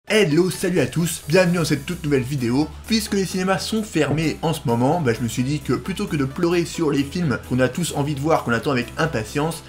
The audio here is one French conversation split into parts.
Hello, salut à tous, bienvenue dans cette toute nouvelle vidéo. Puisque les cinémas sont fermés en ce moment, je me suis dit que plutôt que de pleurer sur les films qu'on a tous envie de voir, qu'on attend avec impatience,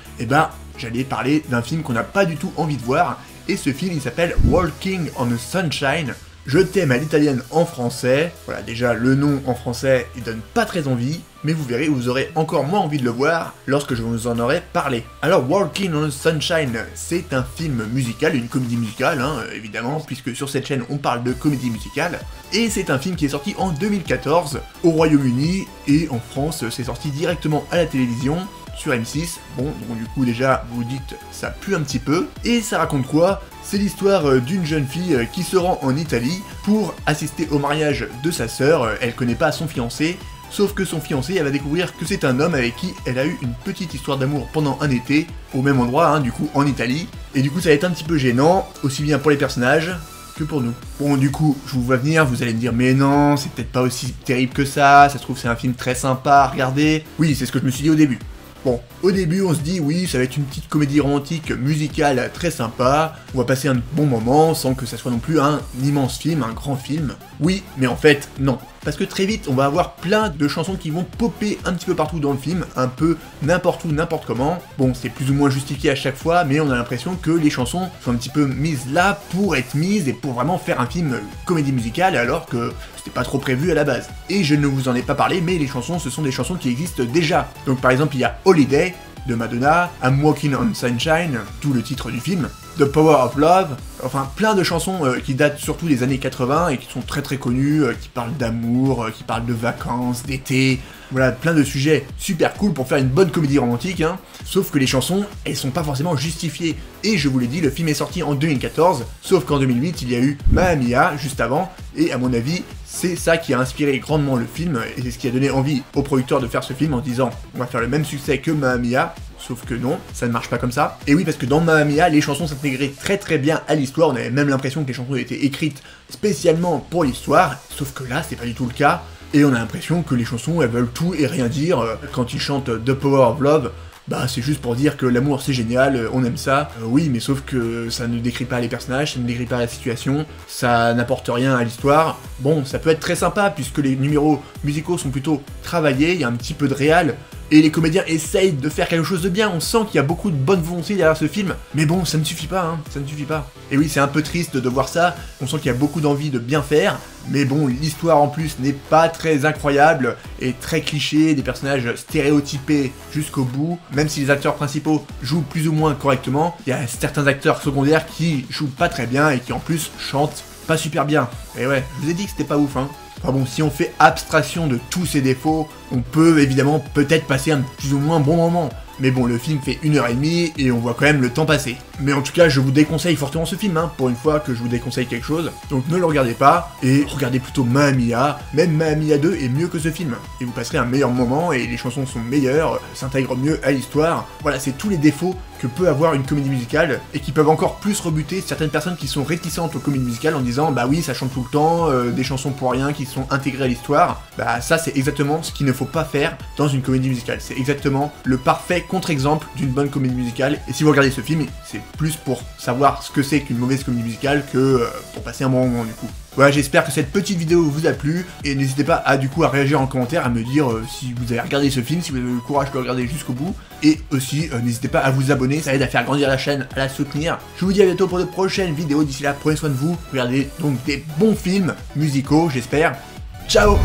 j'allais parler d'un film qu'on n'a pas du tout envie de voir. Et ce film, il s'appelle Walking on the Sunshine. Je t'aime à l'italienne en français. Voilà, déjà le nom en français, il donne pas très envie, mais vous verrez, vous aurez encore moins envie de le voir lorsque je vous en aurai parlé. Alors, Walking on the Sunshine, c'est un film musical, une comédie musicale, évidemment, puisque sur cette chaîne on parle de comédie musicale. Et c'est un film qui est sorti en 2014 au Royaume-Uni, et en France, c'est sorti directement à la télévision, sur M6, donc du coup déjà vous dites ça pue un petit peu, et ça raconte quoi? C'est l'histoire d'une jeune fille qui se rend en Italie pour assister au mariage de sa sœur. Elle connaît pas son fiancé, sauf que son fiancé, elle va découvrir que c'est un homme avec qui elle a eu une petite histoire d'amour pendant un été, au même endroit, du coup en Italie, et du coup ça va être un petit peu gênant, aussi bien pour les personnages que pour nous. Bon, du coup, je vous vois venir, vous allez me dire, mais non, c'est peut-être pas aussi terrible que ça se trouve c'est un film très sympa à regarder. Oui, c'est ce que je me suis dit au début. Bon, au début on se dit oui, ça va être une petite comédie romantique musicale très sympa, on va passer un bon moment sans que ça soit non plus un immense film, un grand film. Oui, mais en fait, non. Parce que très vite, on va avoir plein de chansons qui vont popper un petit peu partout dans le film, un peu n'importe où, n'importe comment. Bon, c'est plus ou moins justifié à chaque fois, mais on a l'impression que les chansons sont un petit peu mises là pour être mises et pour vraiment faire un film comédie musicale, alors que c'était pas trop prévu à la base. Et je ne vous en ai pas parlé, mais les chansons, ce sont des chansons qui existent déjà. Donc par exemple, il y a Holiday de Madonna, I'm Walking on Sunshine, tout le titre du film, The Power of Love, enfin plein de chansons qui datent surtout des années 80 et qui sont très très connues, qui parlent d'amour, qui parlent de vacances, d'été, voilà, plein de sujets super cool pour faire une bonne comédie romantique, sauf que les chansons, elles sont pas forcément justifiées. Et je vous l'ai dit, le film est sorti en 2014, sauf qu'en 2008, il y a eu Mamma Mia juste avant, et à mon avis, c'est ça qui a inspiré grandement le film, et c'est ce qui a donné envie aux producteurs de faire ce film en disant on va faire le même succès que Mamma Mia, sauf que non, ça ne marche pas comme ça. Et oui, parce que dans Mamma Mia, les chansons s'intégraient très très bien à l'histoire, on avait même l'impression que les chansons étaient écrites spécialement pour l'histoire, sauf que là, c'est pas du tout le cas, et on a l'impression que les chansons, elles veulent tout et rien dire. Quand ils chantent The Power of Love, c'est juste pour dire que l'amour c'est génial, on aime ça. Oui, mais sauf que ça ne décrit pas les personnages, ça ne décrit pas la situation, ça n'apporte rien à l'histoire. Bon, ça peut être très sympa puisque les numéros musicaux sont plutôt travaillés, il y a un petit peu de réal, et les comédiens essayent de faire quelque chose de bien, on sent qu'il y a beaucoup de bonne volonté derrière ce film, mais bon, ça ne suffit pas, ça ne suffit pas. Et oui, c'est un peu triste de voir ça, on sent qu'il y a beaucoup d'envie de bien faire, mais bon, l'histoire en plus n'est pas très incroyable, et très cliché, des personnages stéréotypés jusqu'au bout, même si les acteurs principaux jouent plus ou moins correctement, il y a certains acteurs secondaires qui jouent pas très bien, et qui en plus chantent pas super bien. Et ouais, je vous ai dit que c'était pas ouf, Enfin bon, si on fait abstraction de tous ces défauts, on peut évidemment peut-être passer un plus ou moins bon moment. Mais bon, le film fait 1h30 et on voit quand même le temps passer. Mais en tout cas, je vous déconseille fortement ce film, pour une fois que je vous déconseille quelque chose. Donc ne le regardez pas, et regardez plutôt Mamma Mia. Même Mamma Mia 2 est mieux que ce film. Et vous passerez un meilleur moment, et les chansons sont meilleures, s'intègrent mieux à l'histoire. Voilà, c'est tous les défauts que peut avoir une comédie musicale, et qui peuvent encore plus rebuter certaines personnes qui sont réticentes aux comédies musicales en disant bah oui, ça chante tout le temps, des chansons pour rien qui sont intégrées à l'histoire. Ça c'est exactement ce qu'il ne faut pas faire dans une comédie musicale. C'est exactement le parfait contre-exemple d'une bonne comédie musicale, et si vous regardez ce film, c'est plus pour savoir ce que c'est qu'une mauvaise comédie musicale que pour passer un bon moment du coup. Voilà, j'espère que cette petite vidéo vous a plu, et n'hésitez pas à réagir en commentaire, à me dire si vous avez regardé ce film, si vous avez le courage de le regarder jusqu'au bout, et aussi n'hésitez pas à vous abonner, ça aide à faire grandir la chaîne, à la soutenir. Je vous dis à bientôt pour de prochaines vidéos, d'ici là prenez soin de vous, regardez donc des bons films musicaux j'espère. Ciao.